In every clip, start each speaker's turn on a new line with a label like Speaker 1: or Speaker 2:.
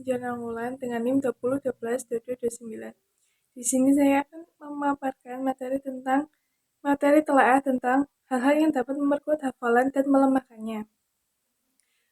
Speaker 1: Jurnal Wulan dengan NIM 20, 12, 22, 29. Di sini saya akan memaparkan materi telaah tentang hal-hal yang dapat memperkuat hafalan dan melemahkannya.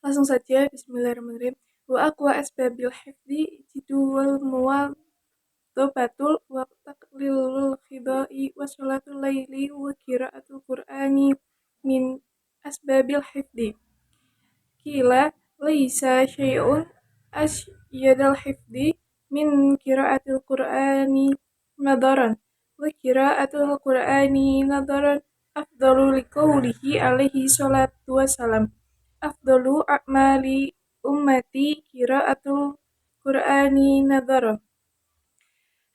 Speaker 1: Langsung saja, bismillahirrahmanirrahim. Wa aqwa asbabil hifdi jidwal muwadzabatul wa taqlilul khidai wa sholatul laili wa qiraatul qur'ani min asbabil hifdi. Kila laisa syai'un asyadal hifdi min qiraatil qur'ani nadaran wa qiraatul qur'ani nadaran afdalu liqaulihi alaihi salatu wassalam afdalu a'mali ummati qiraatul qur'ani nadaran.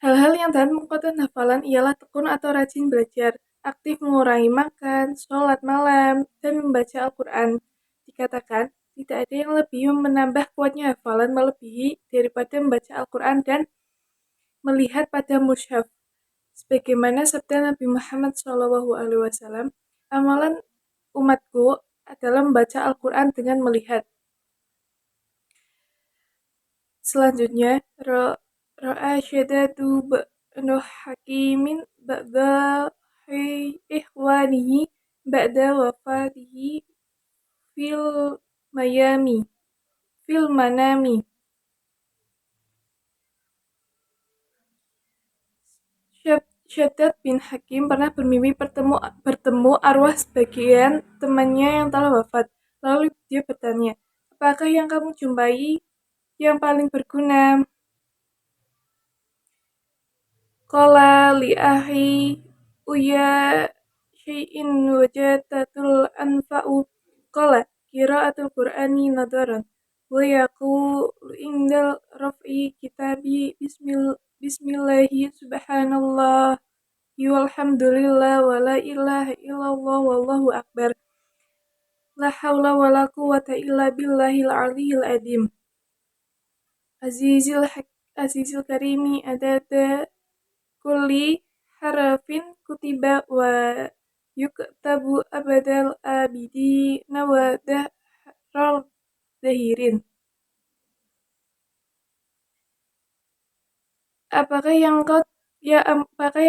Speaker 1: Hal-hal yang dapat menguatkan hafalan ialah tekun atau rajin belajar, aktif mengurangi makan, sholat malam, dan membaca Al-Quran. Dikatakan, tidak ada yang lebih menambah kuatnya hafalan melebihi daripada membaca Al-Quran dan melihat pada mushaf. Sebagaimana sabda Nabi Muhammad SAW, amalan umatku adalah membaca Al-Quran dengan melihat. Selanjutnya, Ra'a syadadu ba'nu hakimin ba'da ihwanihi ba'da wafatihi fil manami. Syaddad bin Hakim pernah bermimpi bertemu arwah sebagian temannya yang telah wafat. Lalu dia bertanya, apakah yang kamu jumpai yang paling berguna? Qala li ahi uya syai'in wajatatul anfa'u. Qala qiraatul qur'ani nadaran wa yaqulu indal raf'i kitabi bismillahi subhanallah walhamdulillah wa la ilaha illallah wallahu akbar la hawla wa la quwwata illa billahil aliyyil azim. Azizil karimi adada kulli harafin kutiba wa yuktabu abadal abidi wa dahral dahirin. Apakah yang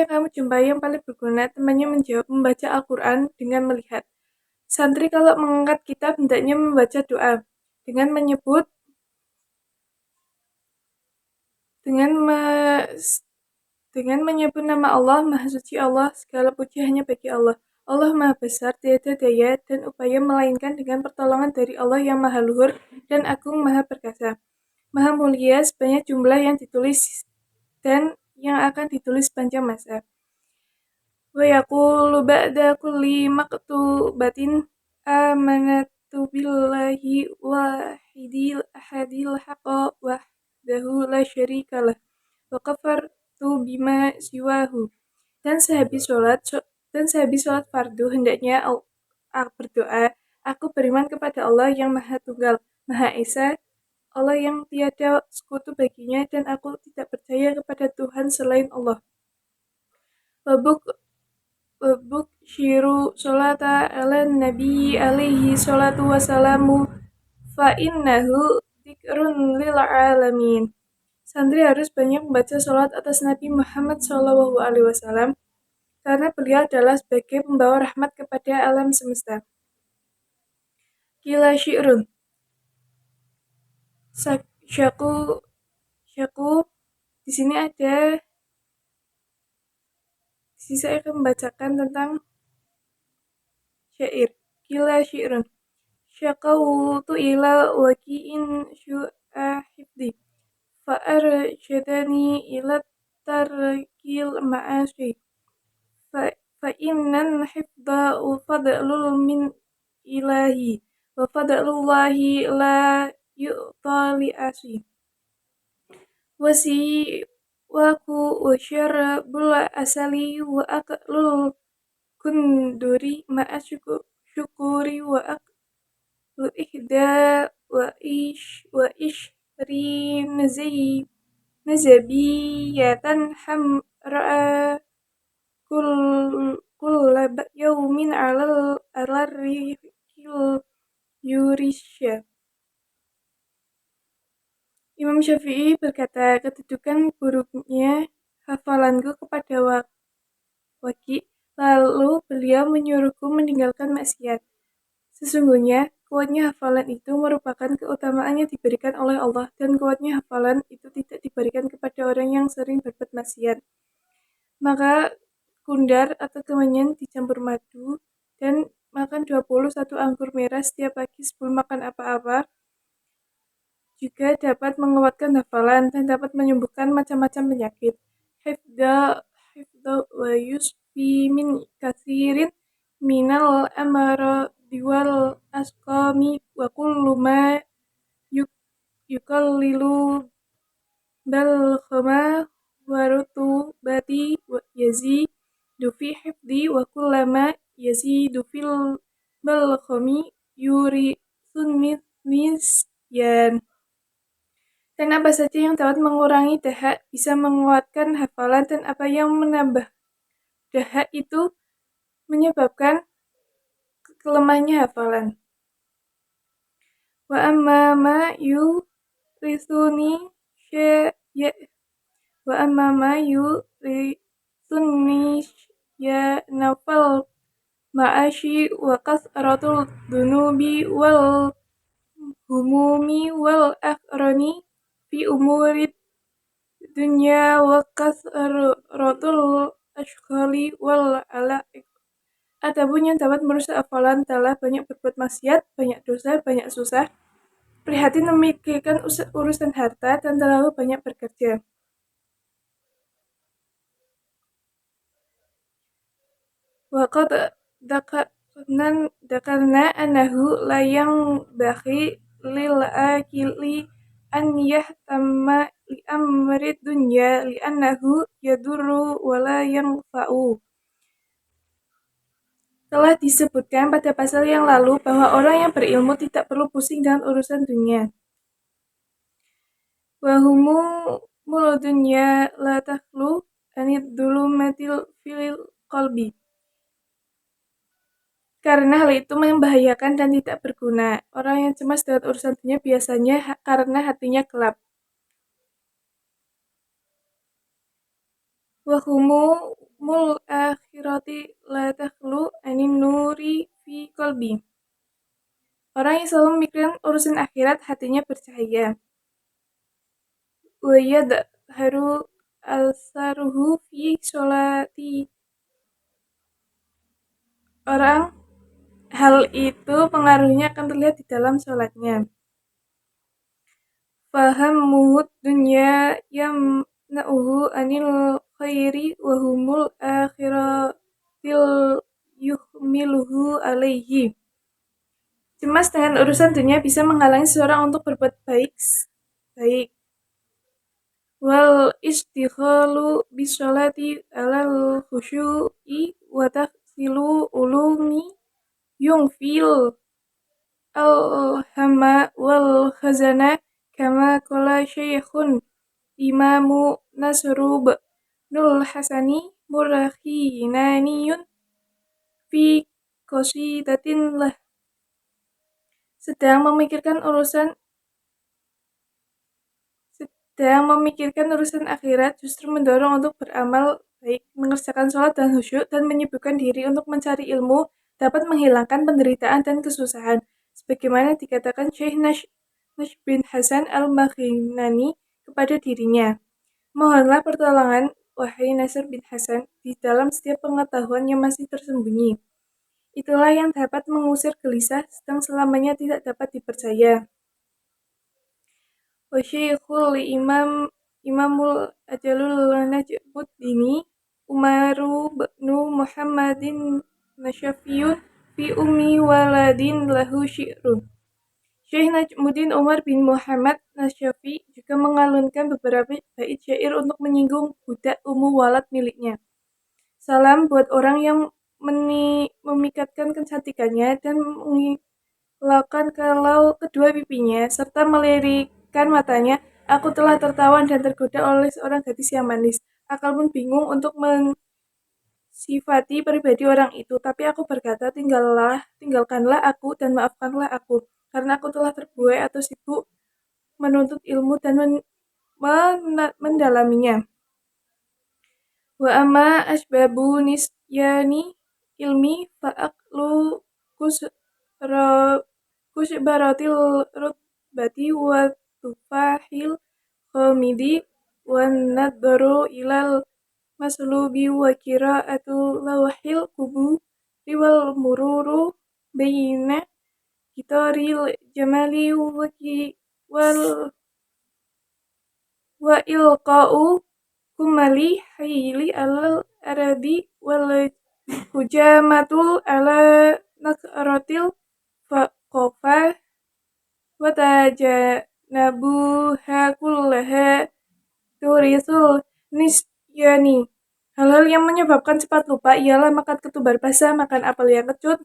Speaker 1: kamu jumpai yang paling berguna? Temannya menjawab, membaca Al-Quran dengan melihat. Santri kalau mengangkat kitab hendaknya membaca doa dengan menyebut nama Allah. Maha suci Allah, segala puji hanya bagi Allah. Allah Maha Besar, tiada daya dan upaya melainkan dengan pertolongan dari Allah yang Maha Luhur dan Agung, Maha Perkasa. Maha mulia sebanyak jumlah yang ditulis dan yang akan ditulis sepanjang masa. Wa yaqulu ba'da kulli maktubatin amanatu billahi wahidil ahadil haqqa wahdahu la syarikalah wa kafartu bima siwahu. Dan sehabis sholat fardu hendaknya berdoa, aku beriman kepada Allah yang Maha Tunggal, Maha Esa, Allah yang tiada sekutu baginya, dan aku tidak percaya kepada Tuhan selain Allah. Wabuk syiru sholata ala nabi alaihi sholatu wassalamu fa innahu dzikrun lil alamin. Santri harus banyak membaca sholat atas Nabi Muhammad SAW karena beliau adalah sebagai pembawa rahmat kepada alam semesta. Qila syi'run syaku di sini saya akan membacakan tentang syair. Qila syi'run syakautu ila waki'in syu'a hifdi fa arsyadani ila tarkil ma'asyi fa innan hifda fadlul min ilahi wa fadlullahi la yu'ta li'asi wasi waku usyarabul asali wa aklul kunduri ma'asyukuri wa aklu ihda wa ishri nazabiyatan hamra'a kulla yawmin alal rihil yurisya. Imam Syafi'i berkata, kedudukan buruknya hafalanku kepada Waki, lalu beliau menyuruhku meninggalkan maksiat. Sesungguhnya, kuatnya hafalan itu merupakan keutamaan yang diberikan oleh Allah, dan kuatnya hafalan itu tidak diberikan kepada orang yang sering berbuat maksiat. Maka kundar atau kemenyan dicampur madu, dan makan 21 anggur merah setiap pagi sebelum makan apa-apa, juga dapat menguatkan hafalan dan dapat menyembuhkan macam-macam penyakit. Hifdha wa yusfi min kathirin minal amradi wal asqami wa kullu ma yukallilu bal khama wa rutubati yazidu fi hifdi wa kullama yazidu fil bal khami yuri nisyan. Dan apa saja yang dapat mengurangi dahak bisa menguatkan hafalan, dan apa yang menambah dahak itu menyebabkan kelemahannya hafalan. Wa amma ma yurisuni wa amma ma yurisuni ya nafal ma'ashi wa kasratul dunubi wal humumi wal akhroni fi umurid dunya wa kasratul ashghali wal ala'iq. Adapun yang dapat merusak hafalan adalah banyak berbuat maksiat, banyak dosa, banyak susah, prihatin memikirkan urusan harta, dan terlalu banyak bekerja. Wa qad dakarna annahu la yanbaghi lil akili an yahtamma li amri dunya li annahu yadurru wa la yanfa'u. Telah disebutkan pada pasal yang lalu bahwa orang yang berilmu tidak perlu pusing dengan urusan dunia. Wa humul dunya la takhlu anid dhulumatil fil qalbi. Karena hal itu membahayakan dan tidak berguna. Orang yang cemas dengan urusan dunia biasanya karena hatinya gelap. Wa humul akhirati la takhlu anin nuri fi qalbi. Orang yang selalu memikirkan urusan akhirat, hatinya bercahaya. Wa yadharu asaruhu fi sholati. Hal itu pengaruhnya akan terlihat di dalam sholatnya. Fahammuhud dunya yamna'uhu anil khairi wa humul akhiratil yuhmiluhu alaihi. Cemas dengan urusan dunia bisa menghalangi seseorang untuk berbuat baik. Wal istighalu bisolati alal khusyu'i wa tahsilu ulumi yungfil al-hama wal khazana kama qala syekhun imamu Nasrub Nul Hasani Murahinaniyun fi qasidatin lah. Sedang memikirkan urusan akhirat justru mendorong untuk beramal baik, mengerjakan sholat dan khusyuk, dan menyibukkan diri untuk mencari ilmu dapat menghilangkan penderitaan dan kesusahan. Sebagaimana dikatakan Syekh Nash bin Hasan al-Makhinani kepada dirinya, mohonlah pertolongan, wahai Nasr bin Hasan, di dalam setiap pengetahuan yang masih tersembunyi. Itulah yang dapat mengusir gelisah sedang selamanya tidak dapat dipercaya. Wa Syekhul Imamul Ajalul Najmuddini Umaru bnu Muhammadin Nasyafiyun fi ummi waladin lahu syi'run. Syekh Najmuddin Umar bin Muhammad Nasyafi juga mengalunkan beberapa bait syair untuk menyinggung budak ummu walad miliknya. Salam buat orang yang memikatkan kecantikannya dan mengelakkan kalau kedua pipinya, serta melirikkan matanya. Aku telah tertawan dan tergoda oleh seorang gadis yang manis. Akal pun bingung untuk mensifati pribadi orang itu, tapi aku berkata, tinggalkanlah aku dan maafkanlah aku, karena aku telah terbuai atau sibuk menuntut ilmu dan mendalaminya. Wa amma asbabu nisyani ilmi fa'aqlu kusbaratil rutbati wa tufahil khamidi wa nadharu ilal maslubi wa qira'atu lawhil kuburi wal mururu baina kitaril jamali wal wa ilqa'u kumali hayli alal aradi wal hujamatul ala nakaratil faqofa wa tajanabuha kullaha turisul nisyani. Hal-hal yang menyebabkan cepat lupa ialah makan ketumbar basah, makan apel yang kecut,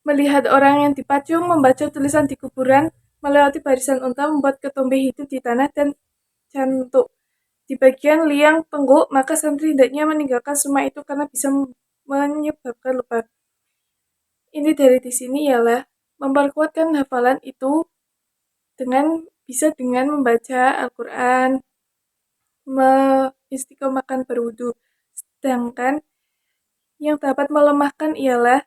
Speaker 1: melihat orang yang dipacung, membaca tulisan di kuburan, melewati barisan unta, membuat ketombe hidup di tanah, dan cantuk di bagian liang tengguk, maka santri hendaknya meninggalkan semua itu karena bisa menyebabkan lupa. Ini dari di sini ialah memperkuatkan hafalan itu bisa dengan membaca Al-Quran, mengistiqomahkan berwudu. Sedangkan yang dapat melemahkan ialah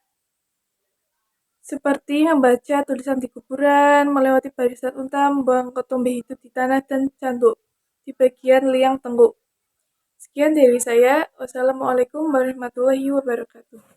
Speaker 1: seperti membaca tulisan di kuburan, melewati barisan unta, membuang ketombe hidup di tanah, dan cantuk di bagian liang tengguk. Sekian dari saya. Wassalamualaikum warahmatullahi wabarakatuh.